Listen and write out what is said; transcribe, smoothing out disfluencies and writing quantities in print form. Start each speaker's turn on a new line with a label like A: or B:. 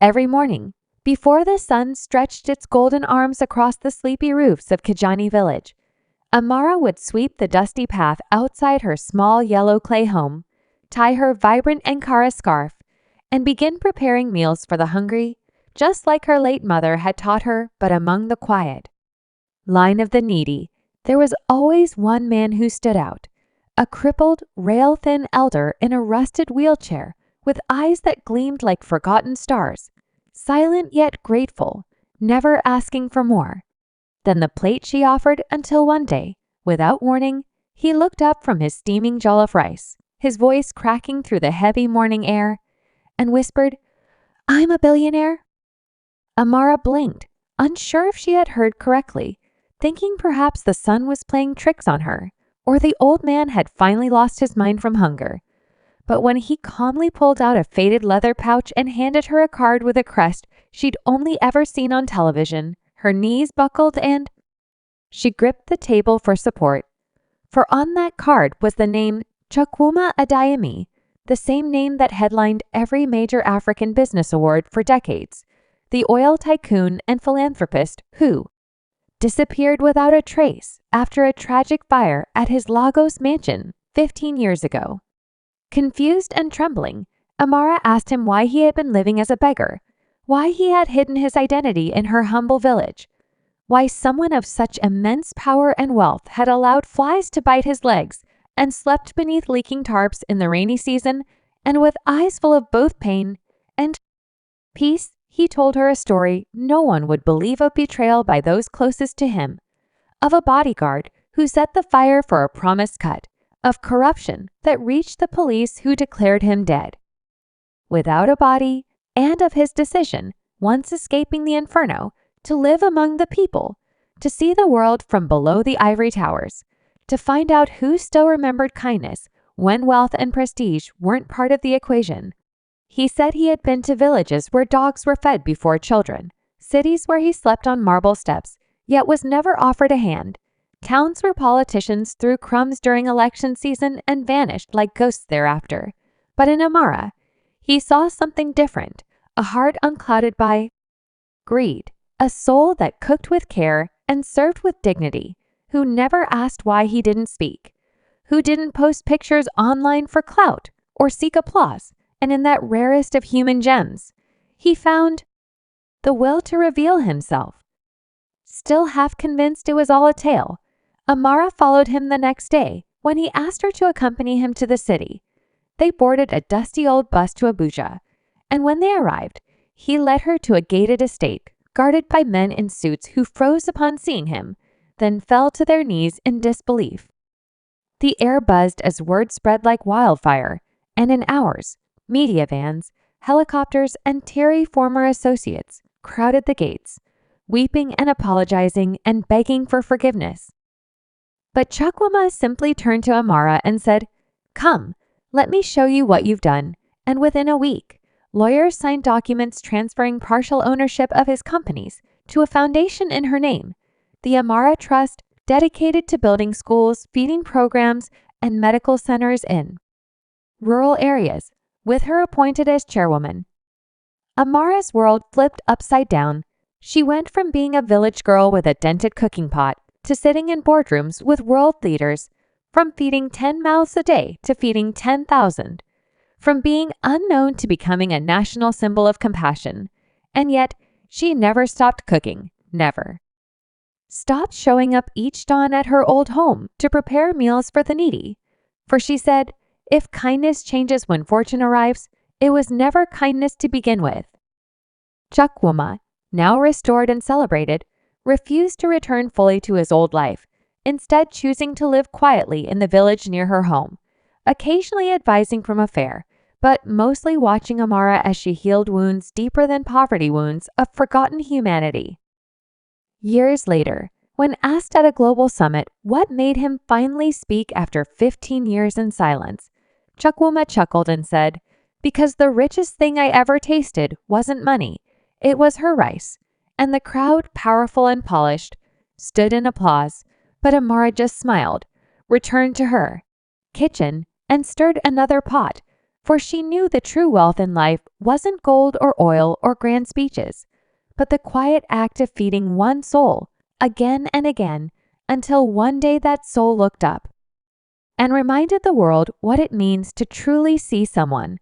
A: Every morning, before the sun stretched its golden arms across the sleepy roofs of Kijani village, Amara would sweep the dusty path outside her small yellow clay home, tie her vibrant Ankara scarf, and begin preparing meals for the hungry, just like her late mother had taught her, but among the quiet line of the needy. There was always one man who stood out, a crippled, rail-thin elder in a rusted wheelchair with eyes that gleamed like forgotten stars, silent yet grateful, never asking for more than the plate she offered until one day, without warning, he looked up from his steaming jollof rice, his voice cracking through the heavy morning air, and whispered, "I'm a billionaire." Amara blinked, unsure if she had heard correctly, thinking perhaps the sun was playing tricks on her, or the old man had finally lost his mind from hunger. But when he calmly pulled out a faded leather pouch and handed her a card with a crest she'd only ever seen on television, her knees buckled and she gripped the table for support. For on that card was the name Chukwuma Adeyemi, the same name that headlined every major African business award for decades, the oil tycoon and philanthropist who disappeared without a trace after a tragic fire at his Lagos mansion 15 years ago. Confused and trembling, Amara asked him why he had been living as a beggar, why he had hidden his identity in her humble village, why someone of such immense power and wealth had allowed flies to bite his legs and slept beneath leaking tarps in the rainy season, and with eyes full of both pain and peace, he told her a story no one would believe of betrayal by those closest to him, of a bodyguard who set the fire for a promised cut, of corruption that reached the police who declared him dead without a body, and of his decision, once escaping the inferno, to live among the people, to see the world from below the ivory towers, to find out who still remembered kindness when wealth and prestige weren't part of the equation. He said he had been to villages where dogs were fed before children, cities where he slept on marble steps, yet was never offered a hand, towns where politicians threw crumbs during election season and vanished like ghosts thereafter. But in Amara, he saw something different, a heart unclouded by greed, a soul that cooked with care and served with dignity, who never asked why he didn't speak, who didn't post pictures online for clout or seek applause, and in that rarest of human gems, he found the will to reveal himself. Still half convinced it was all a tale, Amara followed him the next day when he asked her to accompany him to the city. They boarded a dusty old bus to Abuja, and when they arrived, he led her to a gated estate guarded by men in suits who froze upon seeing him, then fell to their knees in disbelief. The air buzzed as word spread like wildfire, and in hours, media vans, helicopters, and teary former associates crowded the gates, weeping and apologizing and begging for forgiveness. But Chukwuma simply turned to Amara and said, "Come, let me show you what you've done," and within a week, lawyers signed documents transferring partial ownership of his companies to a foundation in her name, the Amara Trust, dedicated to building schools, feeding programs, and medical centers in rural areas, with her appointed as chairwoman. Amara's world flipped upside down. She went from being a village girl with a dented cooking pot to sitting in boardrooms with world leaders, from feeding 10 mouths a day to feeding 10,000, from being unknown to becoming a national symbol of compassion. And yet, she never stopped cooking, never. Stopped showing up each dawn at her old home to prepare meals for the needy. For she said, if kindness changes when fortune arrives, it was never kindness to begin with. Chukwuma, now restored and celebrated, refused to return fully to his old life, instead choosing to live quietly in the village near her home, occasionally advising from afar, but mostly watching Amara as she healed wounds deeper than poverty wounds of forgotten humanity. Years later, when asked at a global summit what made him finally speak after 15 years in silence, Chukwuma chuckled and said, "Because the richest thing I ever tasted wasn't money, it was her rice." And the crowd, powerful and polished, stood in applause, but Amara just smiled, returned to her kitchen, and stirred another pot, For she knew the true wealth in life wasn't gold or oil or grand speeches, but the quiet act of feeding one soul again and again until one day that soul looked up and reminded the world what it means to truly see someone